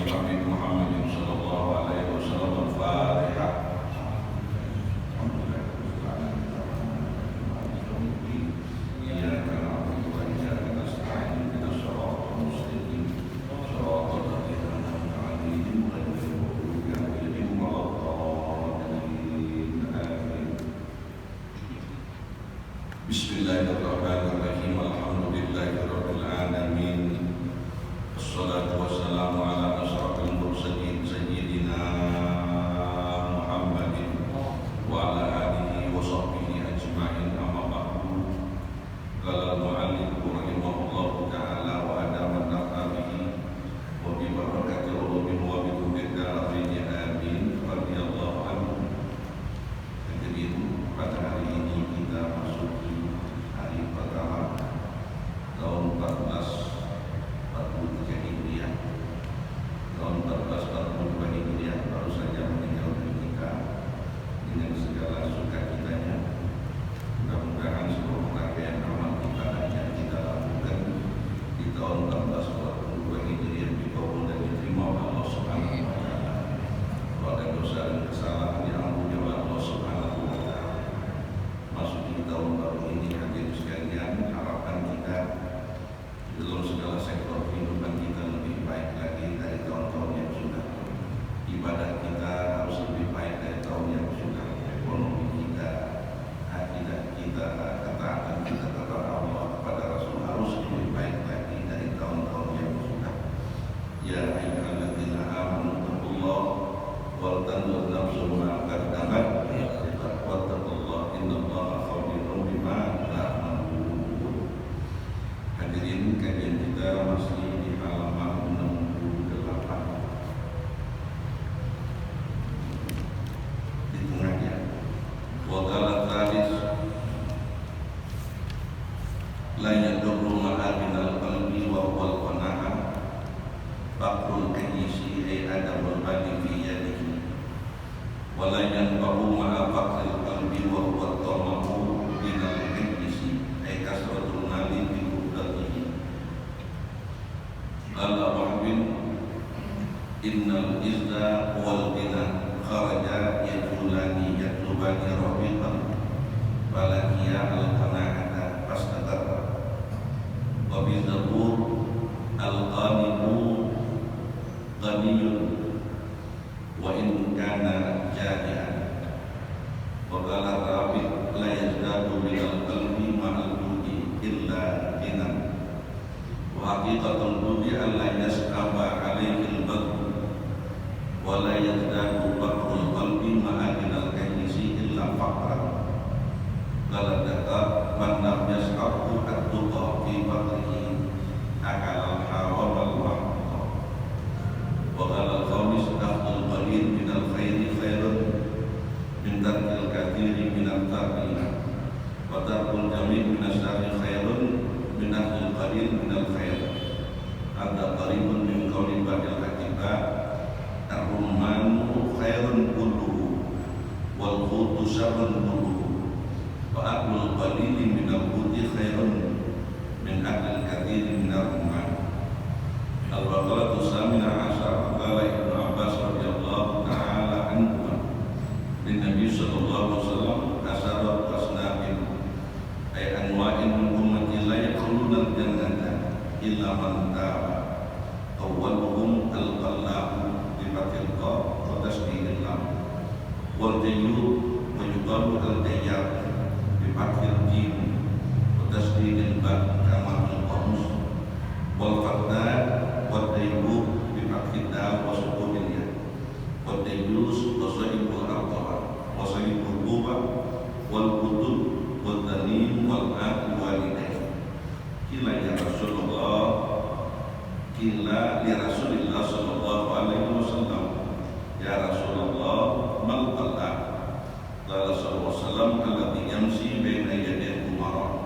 Habib Muhammad sallallahu alaihi wasallam. Al-Fatihah. Bismillahirrahmanirrahim. Alhamdulillahirabbil alamin. Wassalatu wassalamu ala asyrafil mursalin sayyidina Muhammadin wa ala alihi wa sahbihi ajma'in, amma ba'du. Qala al-mu'allif rahimahullahu ta'ala wa adama naf'abihi wa bi barakati ulumi wa bi kudratihi amin radhiyallahu anhu. Jadi pada hari ini kita masuk hari pertama tahun 1443 Hijriah. Tahun 1442 Hijriah baru saja meninggalkan kita dengan segala sukacitanya. Mudah-mudahan seluruh rangkaian amal ibadah yang kita lakukan di tahun 1442 Hijriah dikabul dan diterima oleh Allah Subhanahu wa taala. Kalau ada dosa dan kesalahan diampuni oleh Allah Subhanahu wa taala. Masuki tahun baru ini, hadirin sekalian, harapan kita dalam segala sektor kehidupan kita lebih baik lagi dari tahun-tahun yang sudah. Ibadah kita harus lebih baik dari tahun yang sudah. Ekonomi kita, akidah kita, ketaatan kita kepada Allah, kepada Rasul harus lebih baik lagi dari tahun-tahun yang sudah. Ya ayyuhalladzina amanu taqullaha wal tanzur nafsum ma qaddamat wattaqullaha innallaha khabirun bima ta'malun. Hadirin, kajian kita masih di halaman 68. Di tengahnya wa qala tsalis la yadurru ma'adinal qalbi wa huwal qana'ah faqrul kayyisi ay adamul badi fi yadihi wa la yanfa'u ma'a faqril qalbi wa huwa tamamu binal kayyisi ay kasratul mali bi qudratihi. Qala Muhammad innal izza wal ghina kharaja yajulani yatlubani rafiqan falakiya al-qana'ata fasdatara wa bizabur al-qanimu ghaniyun wa in kana jadian wa qala rafiq la yazdadu minal qalbi ma'al judi illa ghinan wa haqiqatul judi alla yas'aba alaihi al-badr wa la yazdadu bakrul qalbi ma'adinal kayyisi illa faqran. Qala daka man lam yas'abu at-tuqa fi bakrihi akal al-haram al-mahqa. Wa qala al-khamis akhdul qalil min al-khairi khairun min tarkil kathiri min al-tarki wa tarkul jami' min al-syarri khairun min akhdul qalil min al-khair. Hadha qaribun min qawli ba'dil akibat ar-rumanu khairun kulluhu wal khutu syarrun kulluhu wa aklul qalili min al-khuti khairun min aklil kathiri min al-rumman. Al-Baqarah Samina Asyar. Qala Ibnu Abbas radhiyallahu ta'ala anhu bin Nabi sallallahu alaihi wasallam asharat asnafin ay anwa'in min ummati la yadkhuluna al-jannata illa man taba. Awwaluhum al-qallahu bi fathil qaf wa tashdidil lam wal jayyud wa yuqalu al-jayyad bi fathil jim wa tashdidil ba kama al-qamus wal faddad wa dayyub bi fathid dal wa sukunil ya wa dayyus wa sahibul ardh wa sahibul quba wal qutub wal dhalim wal aql walidain. Kila ya Rasulullah, kila li Rasulillah sallallahu alaihi wasallam, ya Rasulullah mal qal'a. Qala sallallahu alaihi wasallam alladhi yamshi baina yaday umara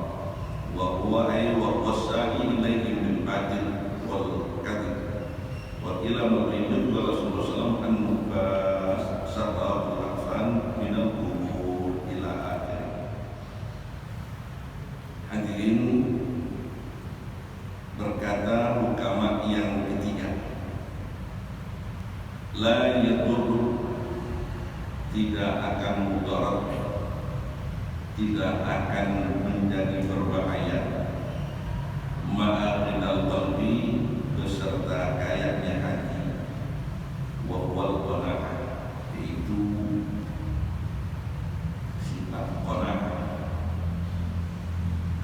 wa huwa ay wa wasa'i ilayhi min ba'dil wal kadhib. Wa ila madrinah Rasulullah sallallahu alaihi wasallam an-nubas sarabul afan min al-qubur ila akhir. Hadirin, berkata hukama yang ketiga, la yadur, tidak akan mudarat, tidak akan menjadi berbahaya, ma'aqidal qalbi, beserta kayaknya hati, wa huwal qanaah, yaitu sifat qanaah.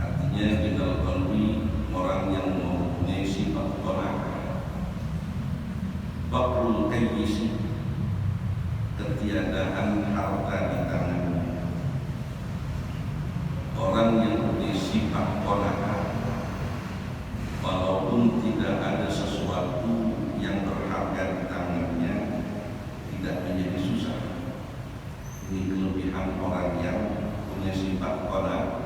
Artinya qidal qalbi, orang yang mempunyai sifat qanaah. Bakrul kayyisi, ketiadaan harta di tangannya. Orang yang mempunyai sifat qanaah, walaupun tidak ada sesuatu yang berharga di tangannya, tidak menjadi susah. Ini kelebihan orang yang punya sifat qanaah.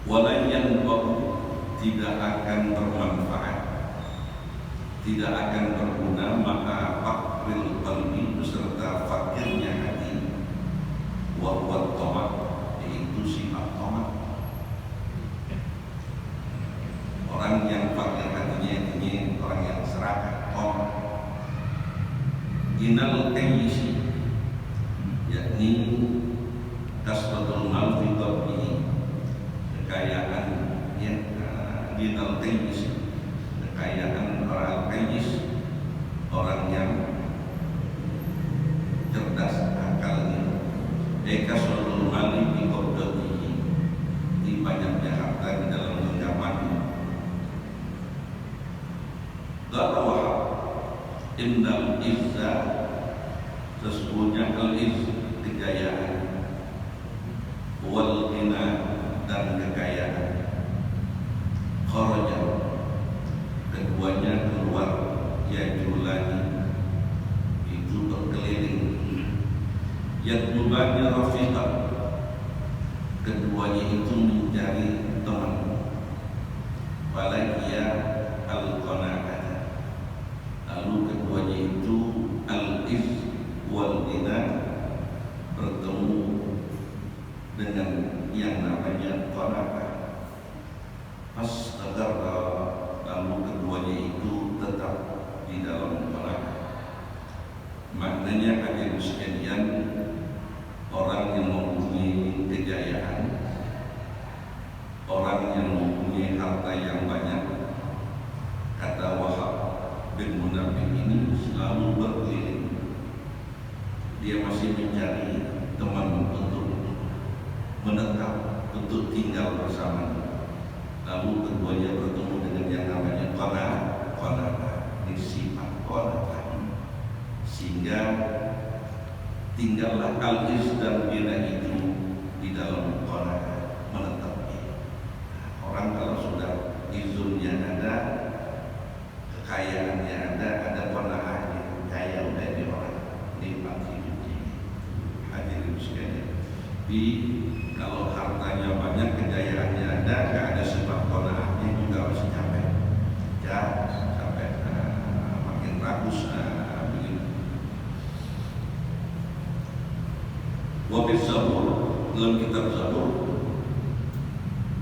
Wala yanfa'u, tidak akan bermanfaat, tidak akan berguna, maka fakril qalbi, beserta fakirnya hati, wa huwa tamak, yaitu sifat tamak. Orang yang fakir hatinya ini orang yang serakah, tamak. Inal kayyisi, yakni kasratul mal fi qalbihi, kekayaan yang dinal kayyis, kekayaan orang kayyis, orang yang cerdas akalnya. Kasratul mali fi qabdatihi, di banyaknya harta di dalam genggamannya. Qala Wahab, innal izza, sesungguhnya al-izz, kejayaan, wal ghina, dan kekayaan, kharaja, keduanya keluar, yajulani, itu berkeliling, yatlubani rafiqan, keduanya itu mencari teman, walakia al-qanaah, lalu keduanya itu al-iz wal ghina, bertemu dengan yang namanya qanaah. Astaghfirullah, lalu keduanya itu tetap di dalam qanaah. Maknanya hadirin sekalian, orang yang mempunyai kejayaan, orang yang mempunyai harta yang banyak, kata Wahab bin Munabbih, ini selalu berkeliling. Dia masih mencari teman untuk menetap, untuk tinggal bersama. Lalu keduanya bertemu dengan yang namanya qanaah, ini sifat qanaah, sehingga tinggallah al-iz dan ghina itu di dalam qanaah, menetap. Orang kalau sudah izunnya ada, kekayaannya ada qanaahnya, kaya udah di orang, nikmat hidupnya. Hadirin sekalian, kalau hartanya banyak, kejayaannya ada, nggak ada sifat qanaahnya, juga masih capek, makin ragus begitu. Wabit Zabur, dalam kitab Zabur,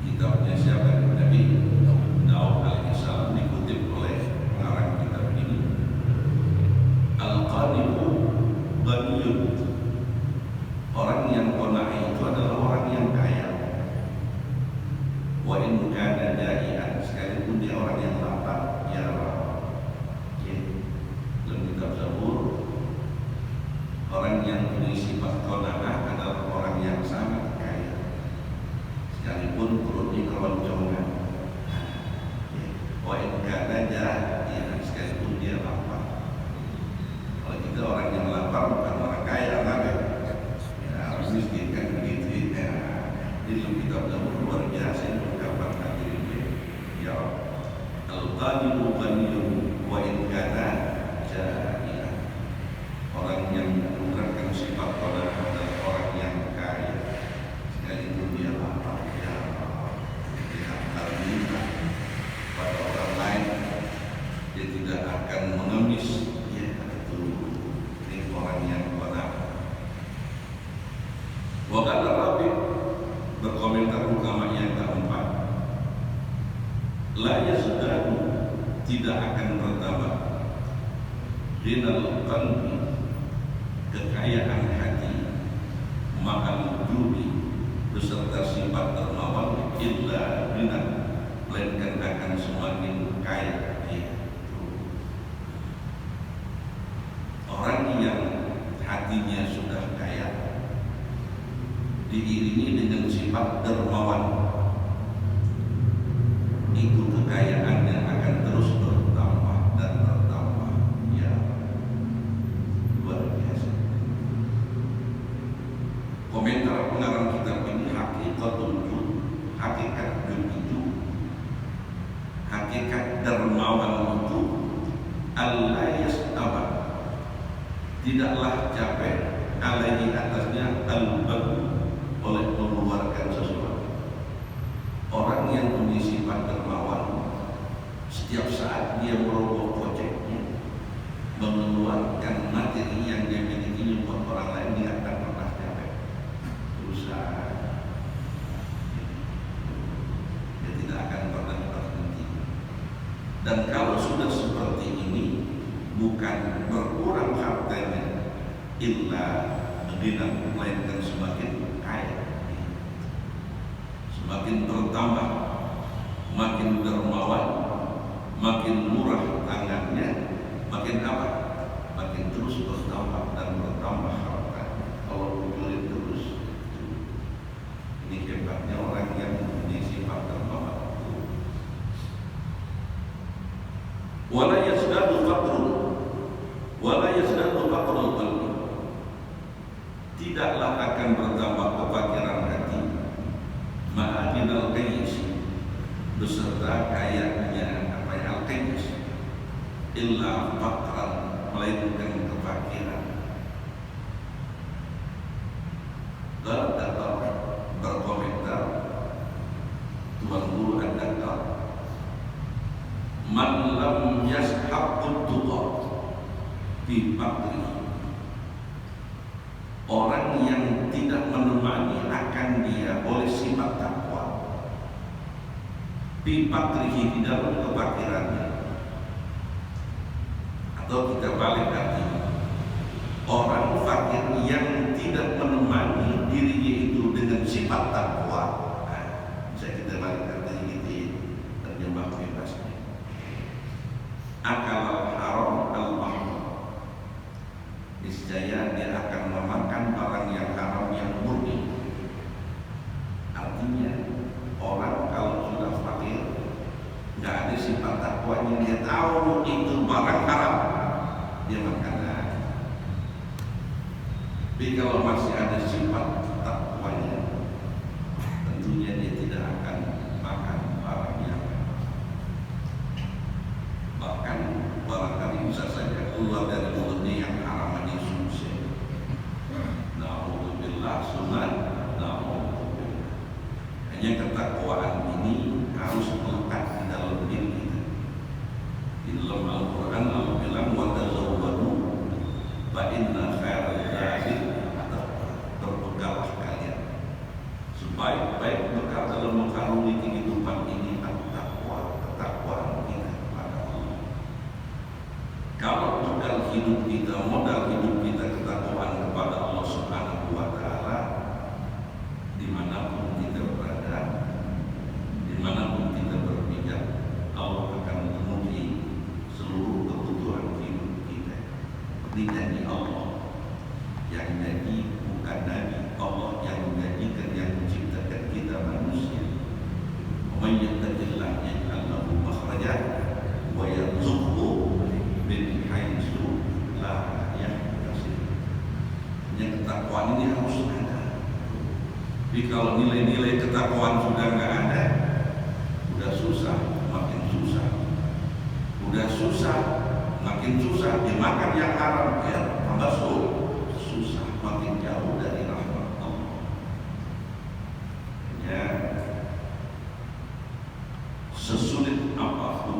kitabnya siapa? Nabi Daud alaihissalam, dikutip oleh pengarang kitab ini. Al-qani'u ghaniyun, orang yang qanaah itu adalah orang yang kaya. Wa in kana ja'ian, sekalipun dia orang yang lapar, ya Allah. Dalam kitab Zabur, orang yang punya sifat qanaah adalah orang yang sangat kaya, sekalipun perutnya keroncongan. Wa in kana ja'ian, sekalipun dia lapar. Kalau kita orang yang lapar bukan orang kaya, miskin kan begitu ya. Jadi kitab Zabur luar biasa, ini ungkapan hadirin ya. Al-qani'u ghaniyun wa in kana ja'ilan, orang yang menggunakan sifat qanaah adalah orang yang kaya, sekalipun dia lapar, ya dia akan minta pada orang lain, dia tidak akan mengemis, ya itu ini orang yang qanaah. Wakala Rabi, berkomentar ulama yang keempat, la yazdadu, tidak akan bertambah ghinal qalbi, kekayaan hati, ma'al judi, beserta sifat dermawan, illa ghina, melainkan akan semakin kaya dia. Orang yang hatinya sudah kaya diiringi dengan sifat dermawan, itu kekayaannya akan terus bertambah dan bertambah. Ya, luar biasa. Komentar pengarang kitab ini, hakikatul jud, hakikat jud itu, hakikat dermawan itu, al-layas abad, tidaklah capek alaihi atasnya al-badu, oleh mengeluarkan sesuatu. Orang yang punya sifat dermawan, setiap saat dia merogoh koceknya, mengeluarkan materi yang dia miliki buat orang lain, dia akan pernah capek. Berusaha, dia tidak akan pernah berhenti. Dan kalau sudah seperti ini, bukan berkurang hartanya, illa ghina, melainkan semakin kaya, semakin bertambah, makin dermawan, makin murah tangannya, makin apa? Makin terus bertambah dan bertambah harta. Kalau kumpulin terus, ini hebatnya orang yang mempunyai sifat dermawan. Wala yazdadu faqrun, wala yazdadu faqrul qalbi, tidaklah akan bertambah kefakiran hati, ma'adinal qais, beserta kayanya apa yang al-qais, illa faqran, melainkan kefakiran. Al-Datar berkomentar, Tuan Guru Al-Datar, man lam yashhabut tuqa fi faqri, orang yang tidak menemani akan dia oleh sifat takwa, fi faqrihi, di dalam kefakirannya. Atau kita balik artinya, orang fakir yang tidak menemani dirinya itu dengan sifat takwa, bisa kita balik artinya gitu, terjemah bebasnya, akal haram al-mahram, niscaya dia akan memakan barang yang haram yang murni. Artinya orang kalau sudah fakir, nggak ada sifat takwanya, dia tahu itu barang haram, dia makan. Tapi kalau masih ada sifat takwanya, tentunya dia tidak akan makan barangnya. Bahkan barangkali bisa saja keluar dari mulutnya yang haram aja susah. Na'udzubillah, sunat, na'udzubillah. Hanya ketakwaan ini harus melekat di dalam diri kita. Di dalam Al-Quran Allah bilang, wa tazawwadu fa inna khairal zadi, berbekalah kalian, sebaik-baik bekal dalam mengarungi kehidupan ini at-taqwa, ketakwaan kita kepada Allah. Kalau modal hidup kita ketakwaan kepada Allah Subhanahu wa Ta'ala, dimanapun kita berada, dimanapun kita berpijak, Allah akan memenuhi seluruh kebutuhan hidup kita. Dijanji Allah, yang janji bukan Nabi, Allah yang menjanjikan, yang menciptakan kita manusia. Man yattaqillah yaj'al lahu makhraja wa yarzuqhu min haitsu la yahtasib. Yang ketakwaan ini harus ada. Jadi kalau nilai-nilai ketakwaan sudah nggak ada, udah susah, makin susah. Udah susah, makin susah. Dimakan yang haram, ya tambah susah, makin jauh dari rahmat Allah. Ya, sesulit apapun,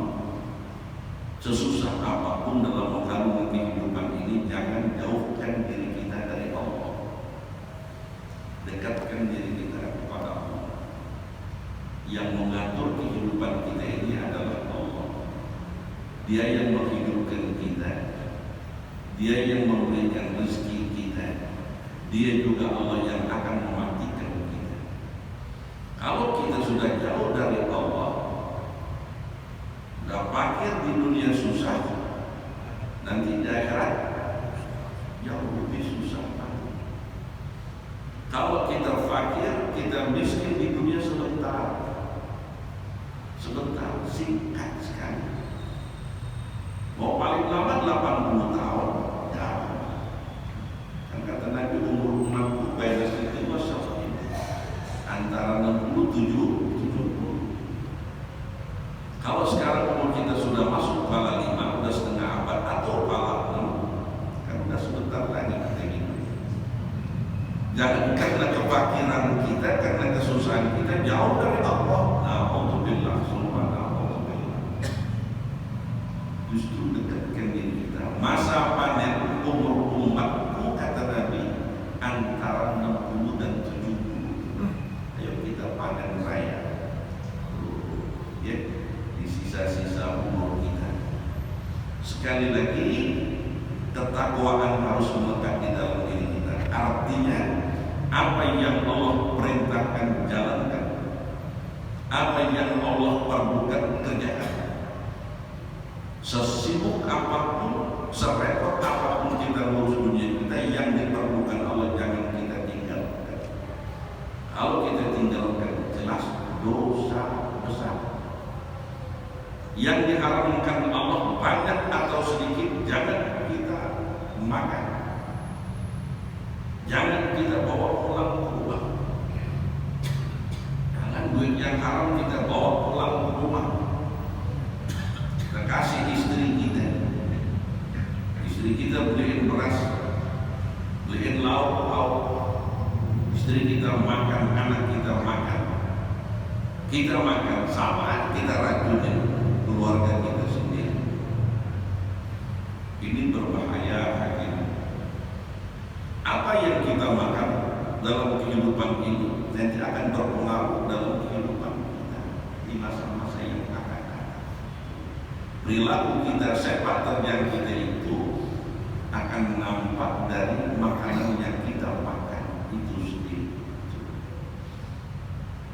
sesusah apapun dalam mengarungi kehidupan ini, jangan jauhkan diri kita dari Allah. Dekatkan diri kita kepada Allah. Yang mengatur kehidupan kita ini adalah Allah. Dia yang menghidupkan kita, Dia yang memberikan rezeki kita, Dia juga Allah yang akan mematikan kita. Kalau kita sudah jauh dari Allah, udah fakir di dunia susah, nanti di akhirat jauh lebih susah. Kalau kita fakir, kita miskin di dunia sebentar, singkat sekali. Mau paling lama 80 tahun, ya. Kan kata Nabi umur 60 baina situ wasafin, antara 60 70. Kalau sekarang umur kita sudah masuk pala 5, udah setengah abad atau pala 6, kan udah sebentar lagi kita gitu. Jangan karena kefakiran kita, karena kesusahan kita jauh dari Allah. Alhamdulillah, subhanallah. Justru dekatkan diri kita. Masa panen umur umatku, kata Nabi, antara 60 dan 70. Ayo kita panen raya, ya, di sisa-sisa umur kita. Sekali lagi, ketakwaan harus melekat di dalam diri kita. Artinya, apa yang Allah perintahkan jalankan, apa yang Allah perbukan kerjakan. Sesibuk apapun, serepot apapun kita ngurus dunia kita, yang diperlukan Allah jangan kita tinggalkan. Kalau kita tinggalkan, jelas dosa besar. Yang diharamkan Allah banyak atau sedikit, jangan kita makan, jangan kita bawa pulang ke rumah. Jangan duit yang haram kita bawa pulang ke rumah. Kita kasih istri kita beliin beras, beliin lauk, istri kita makan, anak kita makan, sama kita racunin keluarga kita sendiri. Ini berbahaya hakim. Apa yang kita makan dalam kehidupan ini nanti akan berpengaruh dalam kehidupan kita di masa-masa yang akan datang. Perilaku kita, sepak terjang kita itu akan nampak dari makanan yang kita makan itu sendiri.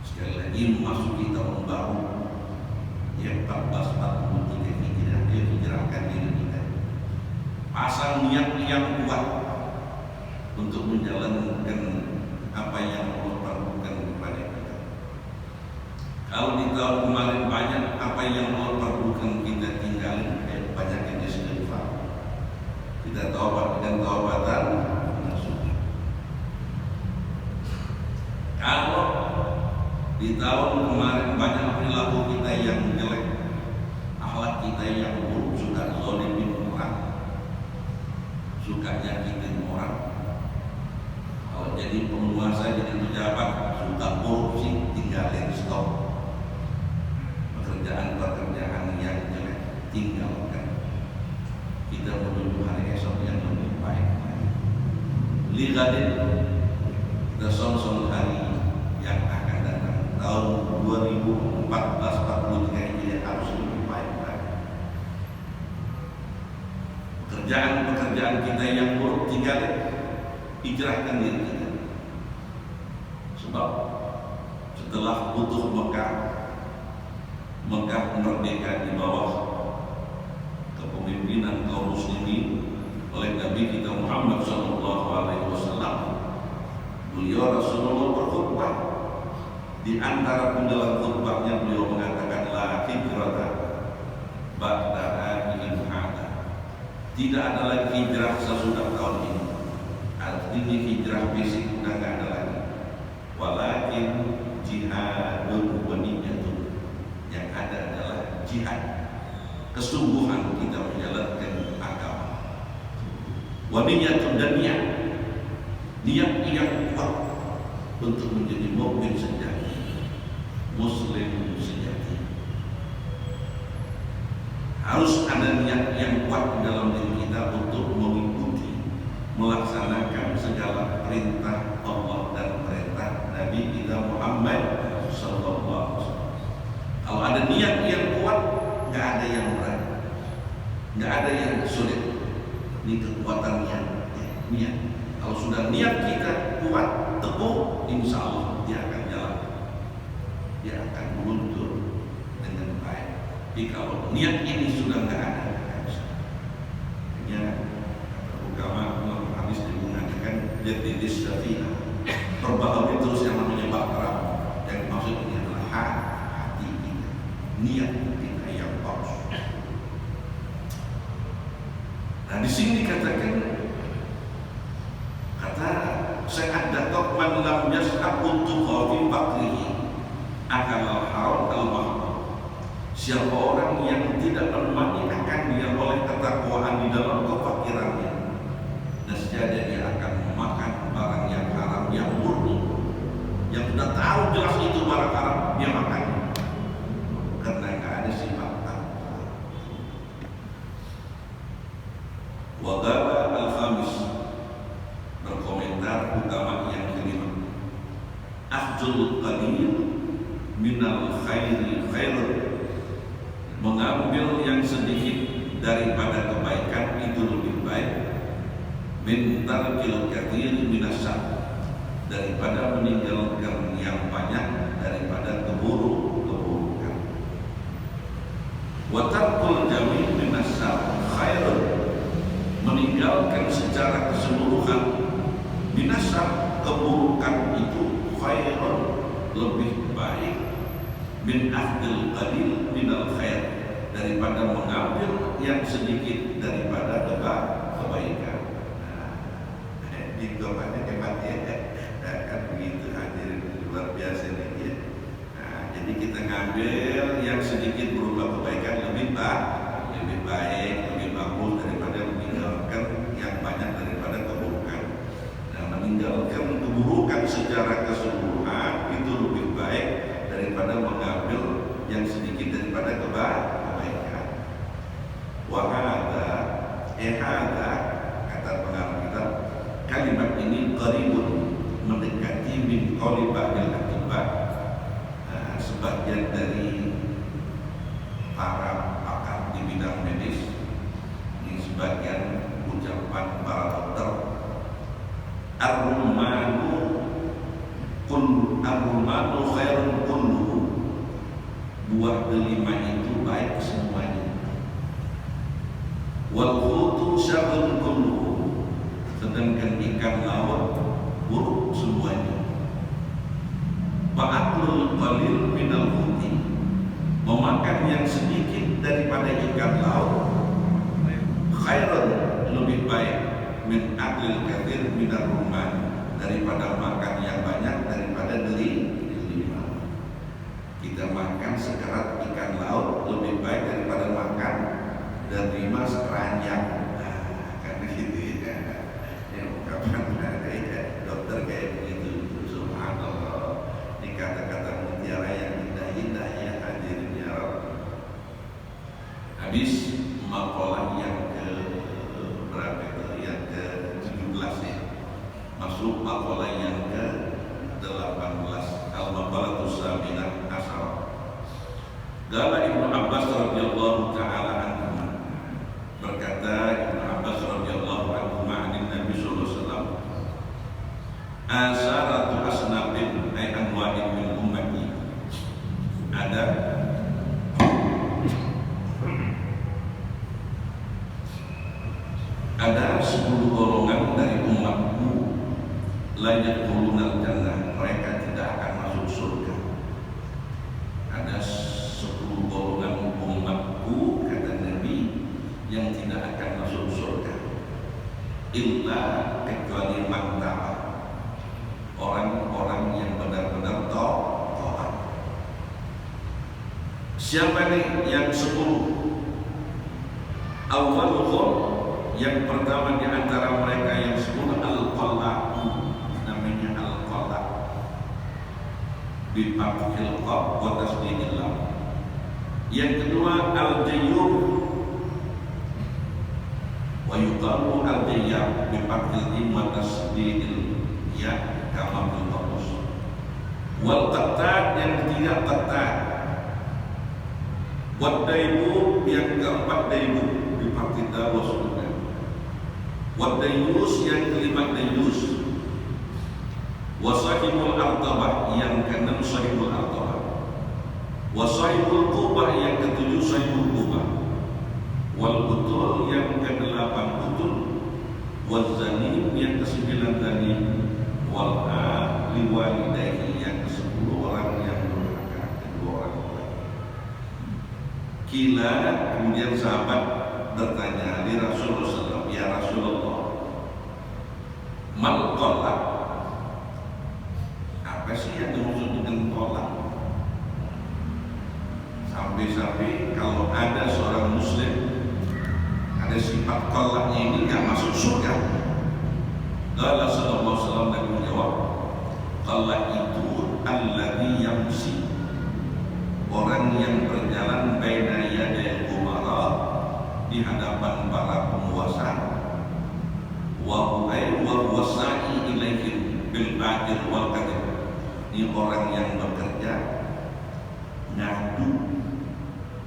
Sekali lagi memasuki tahun baru yang 1443 Hijriah, dia hijrahkan diri kita. Pasang niat yang kuat untuk menjalankan apa yang Allah perlukan kepada kita. Kalau di tahun kemarin banyak apa yang Allah perlukan kita tinggalin, banyak yang istighfar. Kita taubat dan taubatan nasuh. Kalau di tahun kemarin banyak perilaku kita yang jelek, akhlak kita yang buruk, suka zalimin orang, suka nyakitin orang. Kalau jadi penguasa, jadi pejabat, suka korupsi, tinggalin, stop. Pekerjaan-pekerjaan yang jelek, tinggalkan. Kita menuju hari esok yang lebih baik. Ligadin, desong-song hari yang akan datang. Tahun 2014-43 ini harus lebih baik lagi. Pekerjaan-pekerjaan kita yang buruk tinggalin, hijrahkan diri kita. Sebab setelah putus Mekah merdeka di bawah kepemimpinan kaum muslimin oleh Nabi kita Muhammad SAW. Beliau Rasulullah berkhutbah. Di antara dalam khutbahnya beliau mengatakan la hijrata ba'da hadhihi hada. Tidak ada lagi hijrah sesudah tahun ini. Artinya hijrah fisik sudah tidak ada lagi. Walakin jihadun wa niyyatun. Yang ada adalah jihad, kesungguhan kita menjalankan agama. Wa niyyatun, dan niat yang kuat untuk menjadi mukmin sejati, muslim sejati. Harus ada niat yang kuat dalam diri kita untuk mengikuti, melaksanakan segala perintah Allah dan perintah Nabi kita Muhammad sallallahu alaihi wasallam. Kalau ada niat yang kuat, nggak ada yang berat. nggak ada yang sulit. Ini kekuatan niat, niat. Kalau sudah niat kita kuat, teguh, insya Allah dia akan jalan, dia akan meluncur dengan baik. Tapi kalau niat ini sudah nggak ada, hanya ulama hadis mengatakan jadi disafina, perbaharui terus yang namanya bahtera. Yang maksud ini adalah hati kita, niat kita yang bagus. Nah di sini dikatakan, kata Syekh Datuk man lam yashab untuk fi bakrihi akan al-haram al-mahmud. Siapa orang yang tidak menemani akan dia oleh ketakwaan di dalam kefakirannya, nescaya dia akan memakan barang yang haram yang murni, yang sudah tahu jelas itu barang haram, dia makan karena nggak ada sifat takwa. Wagaba al-khamis, berkomentar utama yang kelima, akhdul qalil minal khairi khairun, mengambil yang sedikit daripada kebaikan itu lebih baik, min tarkil katsir minas syarr, daripada meninggalkan yang banyak daripada keburukan. Wa tarkul jami' minas syarr khairun, meninggalkan secara keseluruhan minas syarr, keburukan itu khairun, lebih baik, min akhdil qalil minal khair, daripada mengambil yang sedikit daripada kebaikan. Nah, itu banyak hebat ya, kan begitu, hadirin luar biasa nih ya. Nah, jadi kita ngambil yang sedikit berupa kebaikan lebih baik, lebih bagus daripada meninggalkan yang banyak daripada keburukan. Dan meninggalkan keburukan secara keseluruhan itu lebih baik daripada mengambil yang sedikit daripada kebaikan. Wahada, kata pengarang kita, kalimat ini qaribun, mendekati min qawli ba'dil atibah, sebagian dari para pakar di bidang medis. Ini sebagian ucapan para dokter. Ar-rumanu khairun kulluhu, buah delima itu baik semuanya. Wal khutu syarrun kulluhu, sedangkan ikan laut buruk semuanya. Fa'aklul qalil minal khuti, memakan yang sedikit daripada ikan laut, khairun, lebih baik, min aklil katsir minar rumman, daripada makan yang banyak daripada delima. Kita makan sekerat ikan laut lebih baik daripada makan delima sekeranjang. Nah, karena gitu ya, yang ungkapan dari dokter kayak begitu. Subhanallah, ini kata-kata mutiara yang indah-indah ya, hadirin ya Rabb. Habis makalah yang ke berapa itu? Yang ke 17 ya. Masuk makalah yang ke 18, al-maqalatus saminah asyarah. Qala Ibnu Abbas radhiyallahu taala anhu, berkata Ibnu Abbas radhiyallahu anhu ma'anin Nabi sallallahu alaihi wasallam, asaratu asnafin ay anwa'in min ummati, ada 10 golongan dari umatku, la yadkhulunal jannah, mereka tidak akan masuk surga. Ada 10 golongan umatku, kata Nabi, yang tidak akan masuk surga, illa, kecuali mantaba, orang-orang yang benar-benar taat. Siapa nih yang 10? Awwaluhum, yang pertama di antara mereka yang 10, al-qala'u, namanya al-qala', bi fathil qaf wa tasdidil lam. Yang kedua al-jayyub, wa yuqalu al-jayyab bi fathil jim wa tasdidil ya kama bil qamus. Wal qattad, yang ketiga qattad. Wad daibu, yang keempat daibu. bipartida wa sunnah. Wa dayus yang kelima dayus. Wa sahibul artabah yang keenam sahibul artabah. Wa sahibul qubah yang ketujuh sahibul qubah. Wal butul yang kedelapan butul. Wal zanim yang kesembilan zanim. Wal ahli walidayhi yang kesepuluh orang yang durhaka, kedua orang tua. Kila, kemudian sahabat bertanya di Rasulullah SAW, ya Rasulullah, mal tolak? Apa sih yang dimaksud dengan tolak? Sampai-sampai kalau ada seorang muslim ada sifat tolaknya ini nggak masuk surga. Allah sallallahu alaihi wasallam dan menjawab, tolak itu alladzi yamsi, orang yang berjalan baina yaday umara, di hadapan para penguasa, wa huwa sa'i ilaihim bil batil wal kadhib. Ini orang yang bekerja ngadu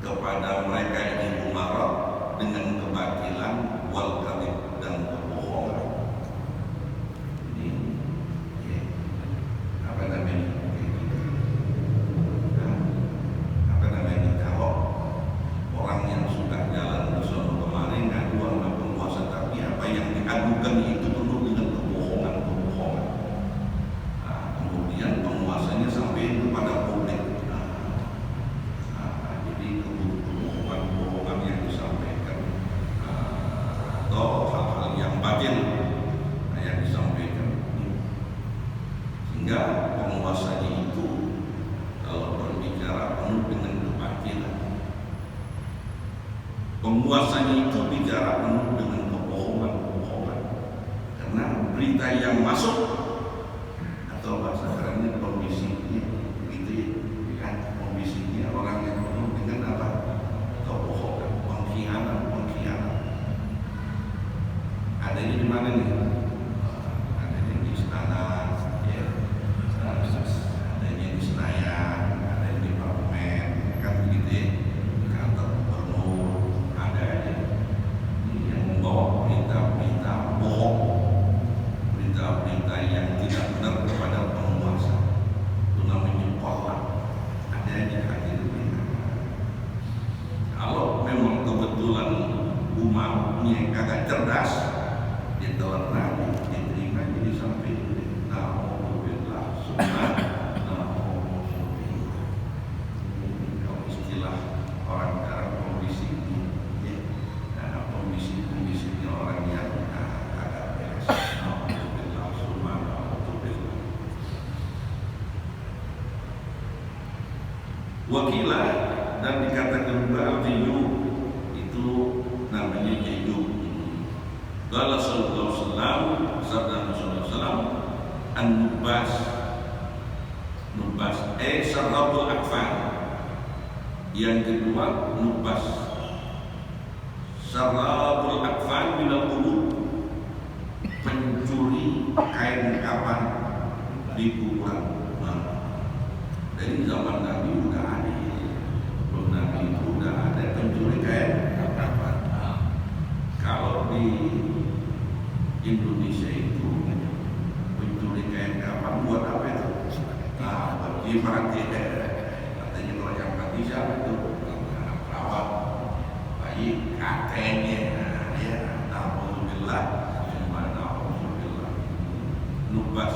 kepada mereka ini umara dengan kebatilan wal kadhib dan kebohongan. Ini ya, apa namanya? Apa namanya? Kalau orang yang sudah jalan ke sana kemarin ngadu sama penguasa, tapi apa yang diadukan itu penuh dengan kebohongan. Nah, kemudian penguasanya sampai kepada publik. Jadi kebohongan yang disampaikan atau hal-hal yang batil yang disampaikan, sehingga penguasanya itu kalau berbicara penuh dengan kebatilan. Penguasanya itu bicara penuh dengan kebohongan, karena berita yang masuk atau bahasa kerennya pembisinya, begitu ya, kan? Pembisinya orang yang penuh dengan apa? Kebohongan, pengkhianat. Adanya di mana nih? Adanya di istana, ya. Adanya di Senayan, adanya di parlemen, kan begitu ya. Kantor gubernur, ada aja yang membawa berita-berita bohong, berita-berita yang tidak benar kepada penguasa. Itu namanya kolak. Ada aja hadir. Kalau memang kebetulan umatnya kagak cerdas, dia telan lagi, diterima jadi sampai na'udzubillah sunnah na'udzubillah. Kalau istilah orang Arab pembisik, ya, pembisik-pembisiknya orang yang agak beres. Na'udzubillah sunnah na'udzubillah. Wakilah dan dikatakan al-jayyub itu namanya jayyub. Qala sallallahu alaihi wasallam, sabda Rasulullah sallallahu an-nubas sarrabul akfan. Yang kedua nubas sarrabul akfan minal qubur, pencuri kain kapan di kuburan. Dari zaman Nabi udah ada, belum Nabi itu udah ada pencuri kain kapan. Kalau di Indonesia itu pencuri kain kapan buat apa itu? Buat mati. Katanya kalau yang mati siapa itu? Perawat, bayi, katanya. Ya, alhamdulillah, alhamdulillah. Nubas.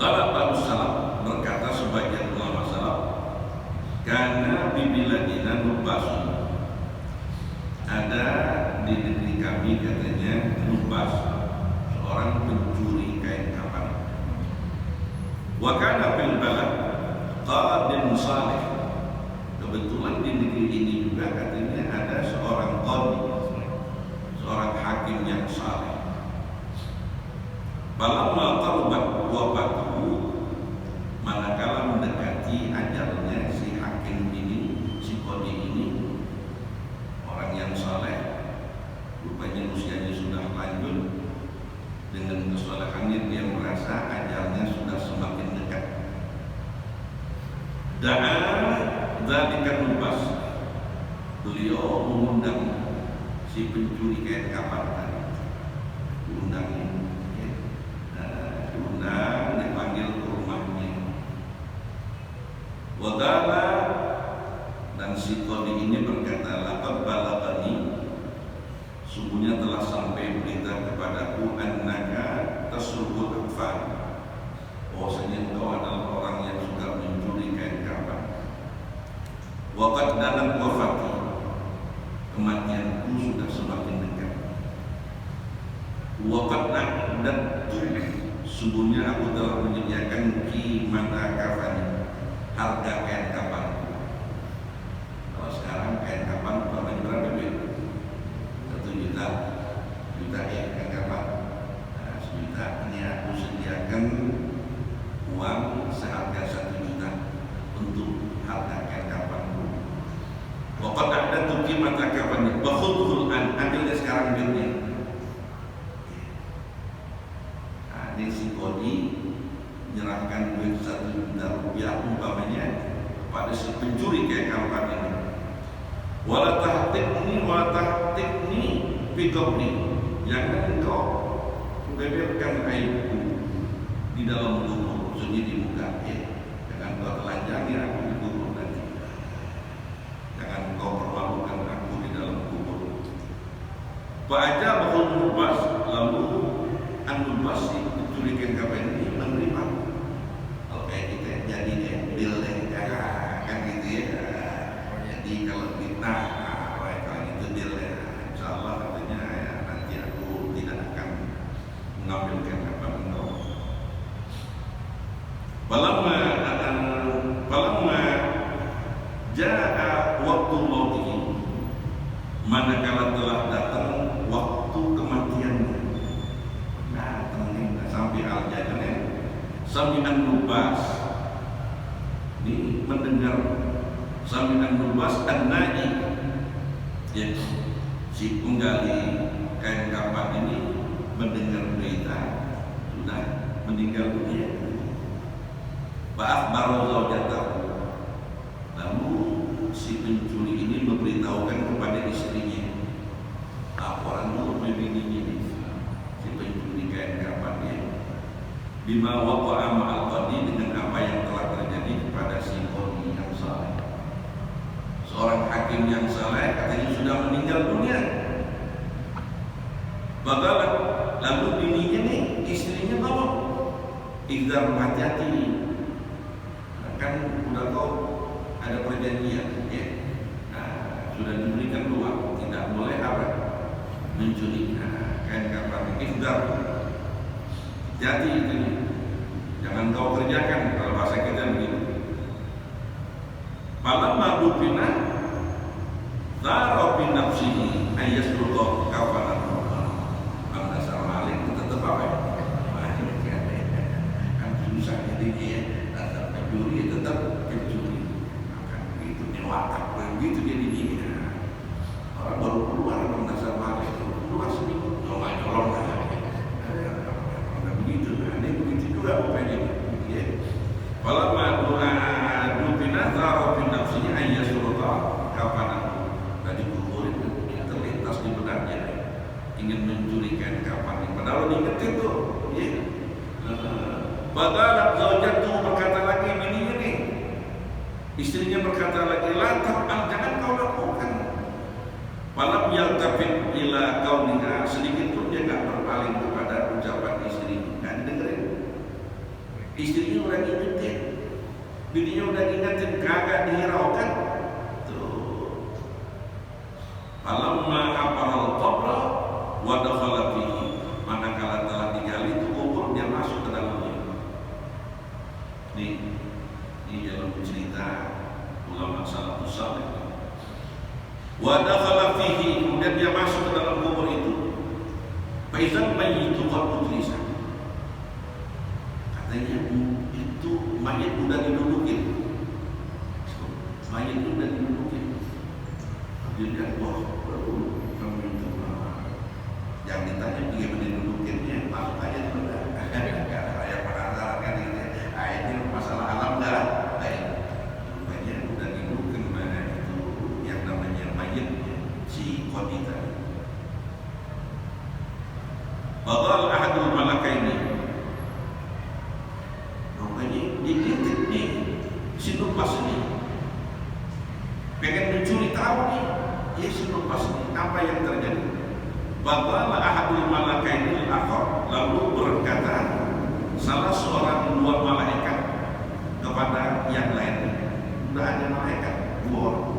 Lalu Abu Salam berkata sebagian ulama salaf, karena bibiladina nubasun, ada di negeri kami katanya nubas, seorang pencuri kain kapan. Wa kana fil balad qadin salih, kebetulan di negeri ini juga katanya ada seorang qadi, seorang hakim yang saleh. Falamma qarubat wafatuhu, manakala mendekati ajalnya si hakim ini, si qadi ini, orang yang saleh, rupanya usianya sudah lanjut, dengan kesalehannya dia merasa ajalnya sudah semakin dekat. Da'a dzalika nubas, beliau mengundang si pencuri kain kapan tadi, diundangin, ya. Diundang, dipanggil ke rumahnya. Wadala, dan si Qadi ini berkata, laqad balagani, sungguhnya telah sampai berita kepadaku, annaka tasrukul akfan, bahwasanya engkau adalah orang yang suka mencuri kain kapan. Waqad danat wafati, kematianku sudah semakin dekat. Waqad a'dadtu, sungguhnya aku telah menyediakan qimata kafani, harga kain kapan. Kalau sekarang kain kapan umpamanya berapa duit? 1 juta, ya kain kapan. Nah, 1 juta ini aku sediakan uang seharga 1 juta untuk harga kain kapanku. Waqad a'dadtu qimata kafani, bakhudhul an, ambil deh sekarang duitnya. Nah, ini si Qadi menyerahkan duit 1 juta rupiah umpamanya pada si pencuri kain kapan ini. Wala tahtikni fi qabri, jangan engkau beberkan aibku di dalam kubur, maksudnya di muka, ya. Jangan kau telanjangi aku di kubur nanti. Jangan kau permalukan aku di dalam kubur. Fa'ajabahul Nubas, lalu An-Nubas pencuri kain kapan ini menerima. Kalau kayak kita jadi deal deh, kan gitu ya. Jadi kalau kita kalau itu deal ya, insya Allah katanya ya, nanti aku tidak akan mengambil kain kapan engkau. Falamma jaa waktu mautihi, manakala telah datang waktu kematiannya. Sampai al-jannah, sami'an Nubas, ini mendengar sami'an Nubas an-na'i, ya, si penggali kain kapan ini mendengar berita sudah meninggal dunia. Fa'akhbara zaujatahu, lalu si pencuri ini memberitahukan kepada istrinya, laporan dulu bininya ini, si pencuri kain kapannya, bima waqa'a ma'al Qadi, dengan apa yang telah terjadi kepada si Qadi yang saleh. Seorang hakim yang saleh katanya sudah meninggal dunia. Bagaimana? Lalu bininya nih, istrinya bawa, ikhtar, hati-hati, kan udah kau ada perjanjian, ya. Nah, sudah diberikan ruang, tidak boleh apa mencuri. Nah, kain kapan ikhtar, hati-hati itu, jangan kau kerjakan, kalau bahasa kita begitu. Falamma dufina dhara bi nafsihi ayyasruqa kafanan. Bang dasar maling itu tetap apa ya? Kan susah jadi ya, dasar pencuri tetap pencuri. Kan begitu nyewakap, begitu jadi dia. Orang baru keluar bang dasar maling itu keluar seminggu, nyolong lah. Begitu, ini begitu juga rupanya, ya. Falamma dufina dhara bi nafsihi ayyasruqa kafanan. Tadi kuburin terlintas di benaknya, ingin mencuri kain kapan, padahal diingetin tuh, ya. Bagalat zaujatu, berkata lagi bininya nih, istrinya berkata lagi, la taf'al, jangan kau lakukan. Falam yaltafit ila qauliha, sedikit pun dia enggak berpaling kepada ucapan istri, enggak dengerin. Istrinya udah ingetin, bininya udah ingetin, kagak dihiraukan. Tuh. Falamma aparal qabra wa dakhala fihi, manakala telah digali itu kubur, dia masuk ke dalamnya. Ini dalam cerita ulama salafus saleh. Wa dakhala fihi, kemudian dia masuk ke dalam kubur itu. Fa idzal mayyitu qad udrisa, katanya itu mayat udah didudukin. Mayat udah didudukin. Dia wah, kamu itu yang ditanya bagaimana didudukinnya, masuk aja sudah. Karena saya penasaran kan ini. Ini masalah alam dah. Rupanya udah didudukin mana itu yang namanya mayat tahu nih, Yesus pasti apa yang terjadi. Baqala ahadul malakaini al-akhar, lalu berkata salah seorang dua malaikat kepada yang lain. Sudah ada malaikat dua orang.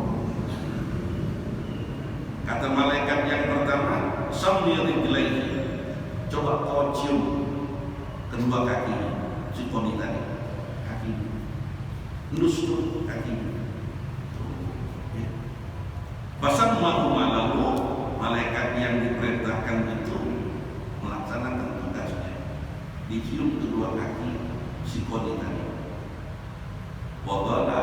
Kata malaikat yang pertama, sammi rijlaihi, coba kau cium kedua kaki si koni tadi, kaki, endus tuh kaki. Fasammahu, lalu malaikat yang diperintahkan itu melaksanakan tugasnya, dicium kedua kaki si koni tadi. Waqala,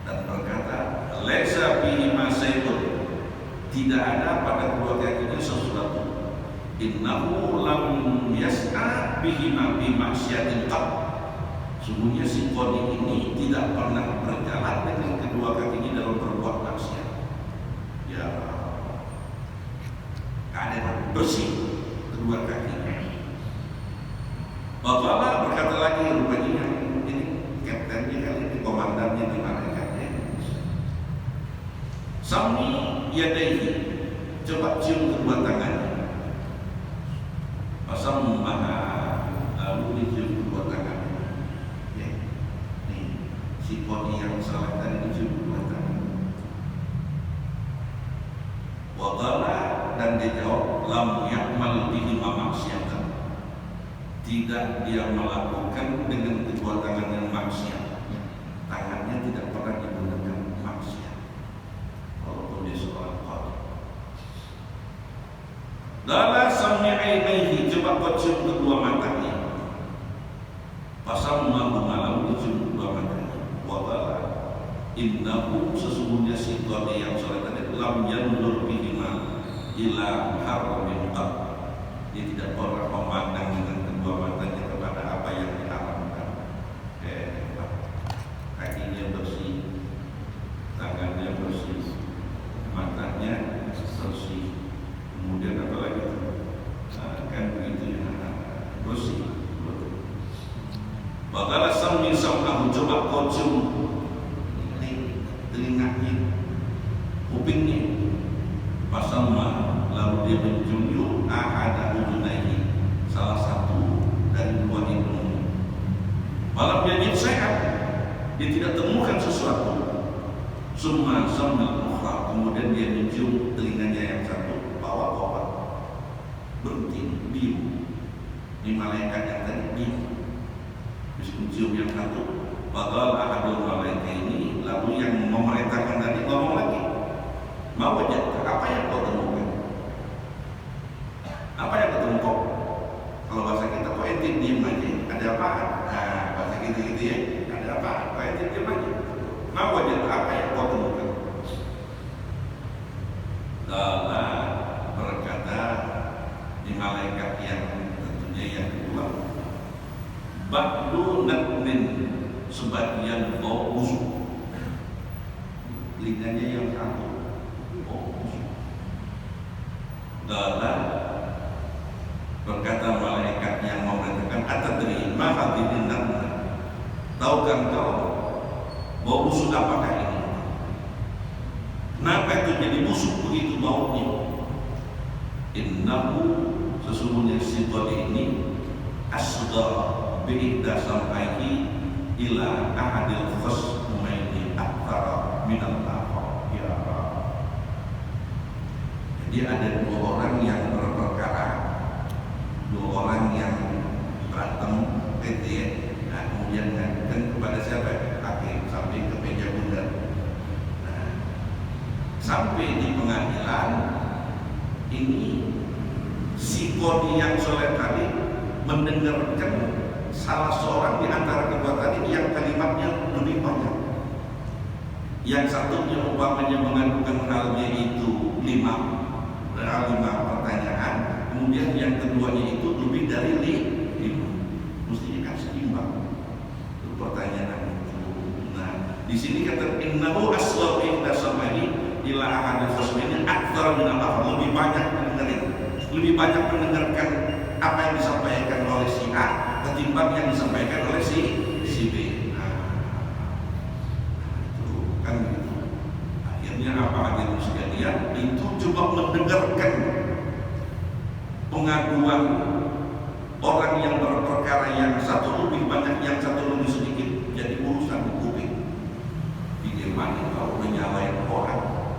dan berkata, laisa fihi ma sayun, tidak ada pada kedua kakinya sesuatu. Innahu lam yas'a bihi ma bi maksiatin qat. Sungguhnya si koni ini tidak pernah berjalan dengan kedua kakinya dalam berbuat maksiat. Ya, keadaan bersih kedua kakinya. Waqala, berkata lagi, rupanya ini kaptennya kali ini, komandannya di malaikatnya. Sammi yadaihi, coba cium kedua tangannya. Fasammaha, lalu dicium kedua tangannya. Ya, nih si koni yang salah tadi dicium kedua tangan. Waqala, dan dia jawab, lam ya'mal bihi maksiatan, tidak dia melakukan dengan kedua tangan yang maksiat. Tangannya tidak pernah digunakan maksiat walaupun dia seorang qadhi. Dala sammi ainaihi, coba kau cium kedua matanya. Fasammahu, lalu dicium kedua matanya. Waqala, innahu, sesungguhnya si qadhi yang soleh tadi, lam yanzur bihima ila haramin qad, dia tidak pernah memandang dengan kedua matanya kepada apa yang diharamkan. Kakinya bersih, tangannya bersih, matanya bersih, kemudian apa lagi? Kan begitu ya, bersih. Baqala sammi sam'ahu, coba kau cium telinganya, kupingnya. Fasamma, lalu dia menjunjung ahada udunaihi, salah satu dari dua hidungnya. Malam dia sehat, dia tidak temukan sesuatu. Summa sammal ukhra, kemudian dia mencium telinganya yang satu, bawa berhenti, diam. Ini malaikat yang tadi diam, bisa mencium yang satu. Baqala ahadul malaikat ini, lalu yang memerintahkan tadi ngomong lagi, mau aja, apa yang kau temukan? Apa yang kau temukan? Kalau bahasa kita, kau ente diam aja, ada apa? Nah, bahasa kita gitu ya, ada apa? Kau ente diam aja, mau aja, apa yang kau temukan? Dala, berkata di malaikat yang tentunya yang kedua, ba'du natnin, sebagian bau busuk, telinganya yang satu bau busuk. Dala, berkata malaikat yang memerintahkan, atadri ma hadhihi natna, tahukah kau bau busuk apakah ini? Kenapa itu jadi busuk begitu baunya? Innahu, sesungguhnya si qadhi ini asghar bi'idda samaihi ila ahadil khasmaini aktsara minal akhar. Ya Allah. Jadi ada dua orang yang berperkara, dua orang yang berantem gitu ya. Nah, kemudian kan kepada siapa? Hakim, sampai ke meja bundar. Nah, sampai di pengadilan ini si qadhi yang soleh tadi mendengarkan salah seorang di antara kedua tadi yang kalimatnya lebih banyak. Yang satunya umpamanya mengadukan halnya itu 5 pertanyaan, kemudian yang keduanya itu lebih dari 5. Mestinya kan seimbang itu pertanyaan itu. Nah, di sini kata innahu asghar inda samai ila ahadil khasmaini aktsara min al-akhar, lebih banyak mendengarkan apa yang disampaikan oleh si A ketimbang yang disampaikan oleh si B. Nah, itu kan gitu. Akhirnya apa hadirin sekalian, itu coba mendengarkan pengaduan orang yang berperkara, yang satu lebih banyak, yang satu lebih sedikit, jadi urusan di kuping. Pikir mana kalau menyalahin orang,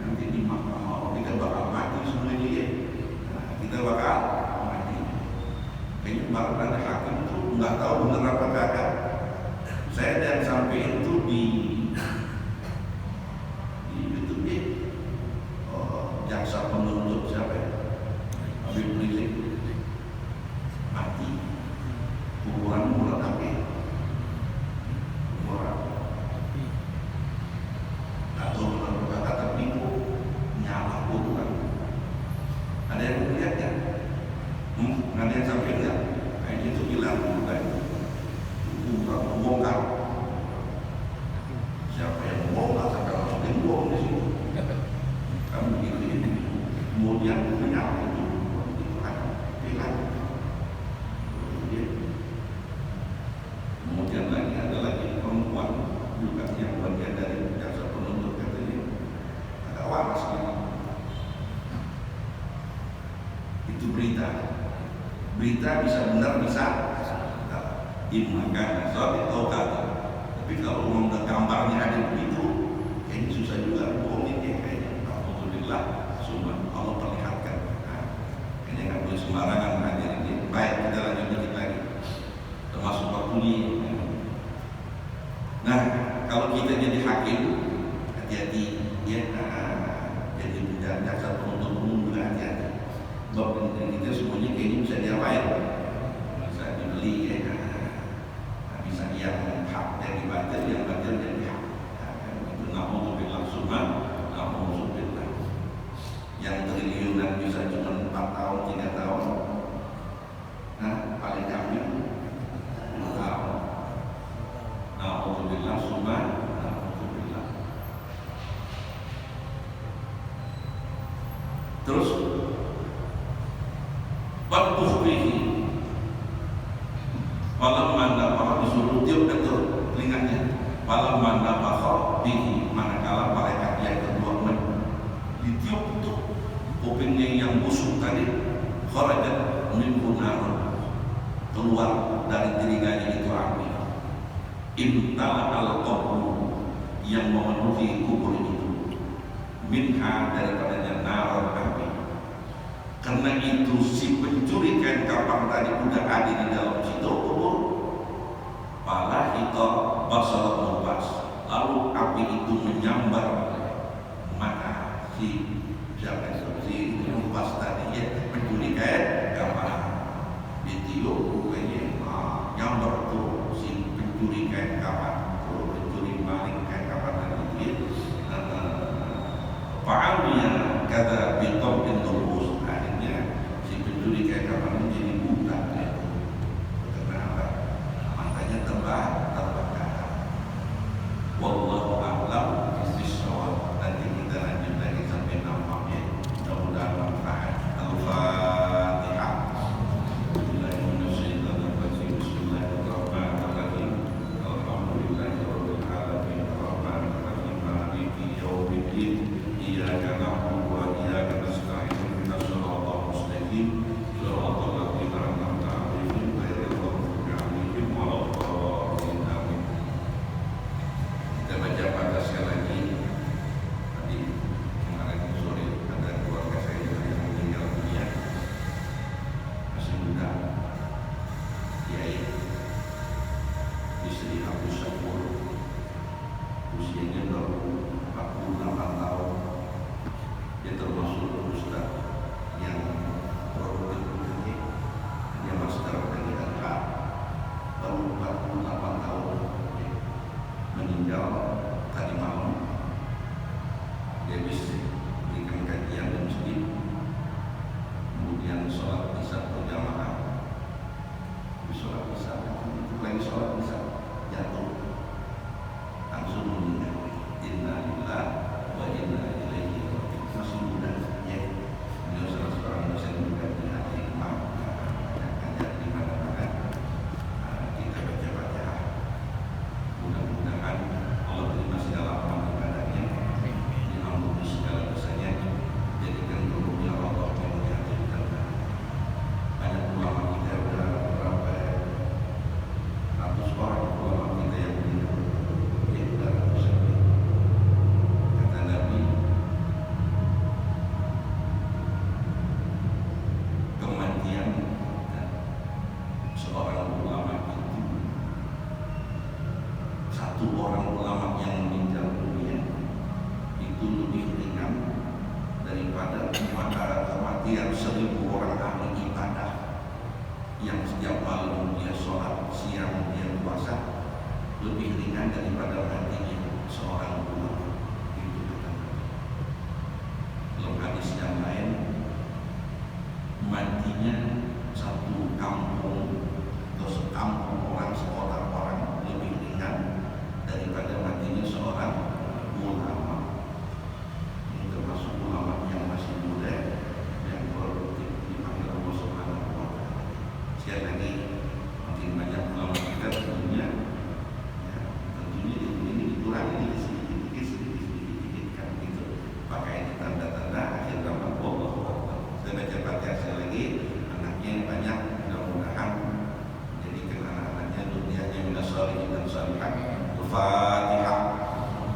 nanti di mahkamah kita bakal mati semuanya ya. Nah, kita bakal mati. Kayaknya baru ada hakim itu nggak tahu bener apa kagak. Saya dan sampai itu di YouTube ya. Jaksa penuntut siapa ya? Habib Rizik mati, kuburan mula tapi kuburan atau benar kata minggu nyala kuburan. Ada yang lihat kan? Ada yang sampai lihat? Kayaknya itu hilang kuburan membongkar. Siapa yang membongkar sampai masukin bom di situ? Kan begitu ini. Kemudian menyala itu hilang. Kemudian lagi ada lagi perempuan juga yang bagian dari jaksa penuntut, katanya agak waras gitu. Itu berita bisa benar bisa dimakan soal itu kata. Tapi kalau udah gambarnya ada begitu, ini susah juga bohongin ya kayaknya. Alhamdulillah, semua Allah perlihatkan. Ini nggak boleh sembarangan hadirin ini. Baik, kita lanjut dikit lagi. Termasuk waktu ini. Nah, kalau kita jadi hakim, hati-hati ya. Jadi jaksa penuntut umum juga hati-hati. Sebab kita semuanya kayaknya bisa diapain, bisa dibeli ya. Bisa yang hak yang dibaca, yang baca jadi hak. Itu naudzubillah summa naudzubillah. Yang triliunan bisa cuma 4 tahun, 3 tahun. Nah, paling kami 2 tahun. Naudzubillah summa naudzubillah. Terus waktu fihi walau mana para disuruh tiup betul telinganya, walau mana bakal bihi, manakala malaikat yang kedua ditiup itu kupingnya yang busuk tadi, kharajat min nar, keluar dari telinganya itu api, imtala al-qabru, yang memenuhi kubur itu, minha, daripadanya nar, api. Karena itu si pencuri kain kapan tadi udah ada di dalam situ kubur, pala hitam basal mubas, lalu api itu menyambar mata si siapa si mubas tadi ya, pencuri kain kapan ditiup rupanya nyambar tuh si pencuri kain kapan, tuh pencuri maling kain kapan tadi itu ya. Fa'alnya kata bitom pintu, akhirnya si pencuri kain kapan ini jadi buta ya. Kenapa? Matanya terbakar. Wallahu a'lam bishawab. Nanti kita lanjut lagi sampai nampaknya. Mudah-mudahan manfaat. Al-Fatihah. Bismillahirrahmanirrahim. Alhamdulillahirabbil alamin. Arrahmanirrahim. Maliki yaumiddin. Iyyaka na'budu wa iyyaka nasta'in. Ihdinas siratal mustaqim. Siratal ladzina an'amta 'alaihim ghairil maghdubi 'alaihim waladdallin. Amin. Kita baca pada sekali lagi. Tadi kemarin sore ada keluarga saya yang meninggal dunia, masih muda, Kiai istri Abu Syukur, usianya baru 48 tahun. Dia termasuk ustaz yang produktif begini. Dia master dari LH, baru 48 tahun. Meninggal tadi malam. Dia bisa berikan kajian di masjid, kemudian sholat isya berjamaah. Habis sholat isya, lagi sholat isya jatuh, langsung meninggal. Innalillahi wa inna ilaihi raji'un. Masih muda ya. Beliau salah seorang dosen juga di Hikmah, ngajar di mana-mana. Kita baca-baca, mudah-mudahan Allah seorang ulama yang meninggal dunia itu lebih ringan daripada kematian 1000 orang ahli ibadah yang setiap malam dia sholat, siang dia puasa, lebih ringan daripada matinya seorang ulama. Itu kata Nabi. Dalam hadis yang lain, matinya satu kampung atau sekampung orang, seorang orang lebih ringan daripada matinya seorang ulama. Ini termasuk ulama yang masih muda, yang produktif dipanggil Allah Subhanahu wa Ta'ala. Sekali lagi, makin banyak ulama kita tentunya ini dikurangi sedikit kan gitu. Pakai tanda-tanda akhir zaman. Wallahu a'lam. Saya baca Fatihah sekali lagi. Anaknya yang banyak, mudah-mudahan menjadikan anak-anaknya dunianya minas shalihin dan shalihat. Al-Fatihah.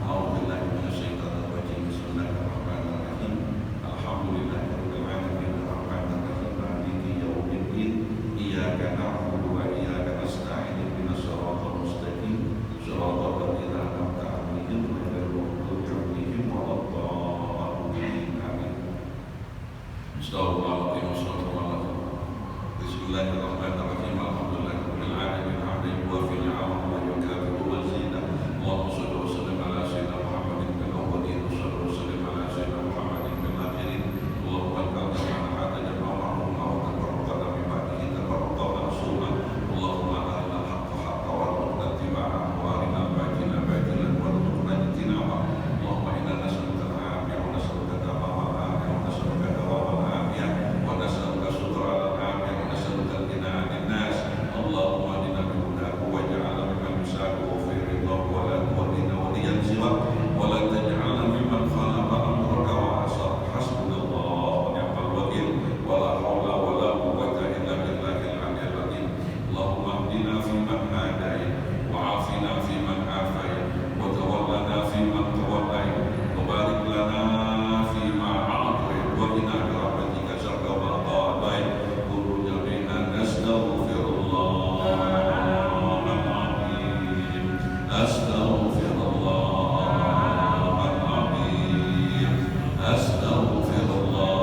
A'udzubillahi minasyaitonir rajim. Bismillahirrahmanirrahim. Alhamdulillahirabbil alamin arrahmanir rahim maliki yaumiddin. Iyyaka na'budu wa iyyaka nasta'in ihdinas siratal mustaqim. Shiratal ladzina an'amta 'alaihim ghairil maghdubi 'alaihim waladdallin. Amin. Bismillahirrahmanirrahim. Bismillahirrahmanirrahim. Alhamdulillahirabbil alamin hamdan yuwafi ni'amahu wa yukafi'u mazidah. Allahumma shalli wa sallim ala sayyidina Muhammadin fil awwalin wa shalli wa sallim ala sayyidina Muhammadin fil akhirin. Allahumma anta man hada jama'ahum wa tabarraqna bi ba'dihi tabarraqan rasulullah. Allahumma arina al-haqqa haqqan warzuqna ittiba'ahu wa arina al-batila batilan warzuqna ijtinabah. Allahumma inna nas'aluka al-'afiyah wa nas'aluka tamamal 'afiyah wa nas'aluka dawamal 'afiyah wa nas'aluka sutral 'afiyah wa nas'aluka al-ghina 'anil nas. Allahumma adina bi hudahu waj'alna mimman yusabiqu fi ridhahu wa la tuwallina waliyan siwak wa la taj'alna mimman khalafa amraka wa asar. Hasbunallahu wa ni'mal wakil wa la haula wa la quwwata illa billahil 'aliyyil 'azim. Allahumma hdina fi man hadayt wa 'afina fi man afayt wa tawallana fi man tawallayt wa barik lana fi ma a'tayt wa qina bi rahmatika syarra ma qadayt. Qul jami'an astaghfirullah al-'azim. Astaghfirullah al-'azim. Astaghfirullah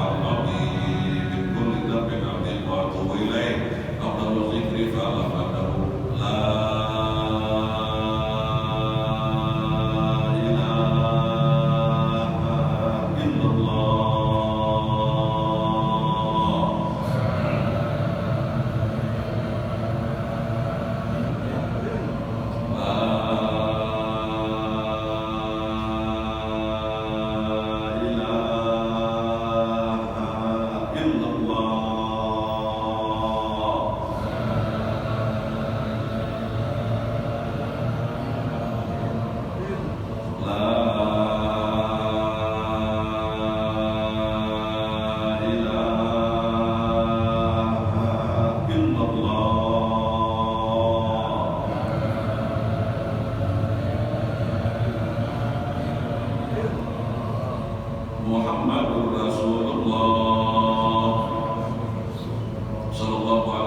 al-'azim. Min kulli dhanbin 'azim wa atubu ilaih. Afdalu dzikri fa'alhamdahu la ilaha illallah. Muhammadur Rasulullah sallallahu alaihi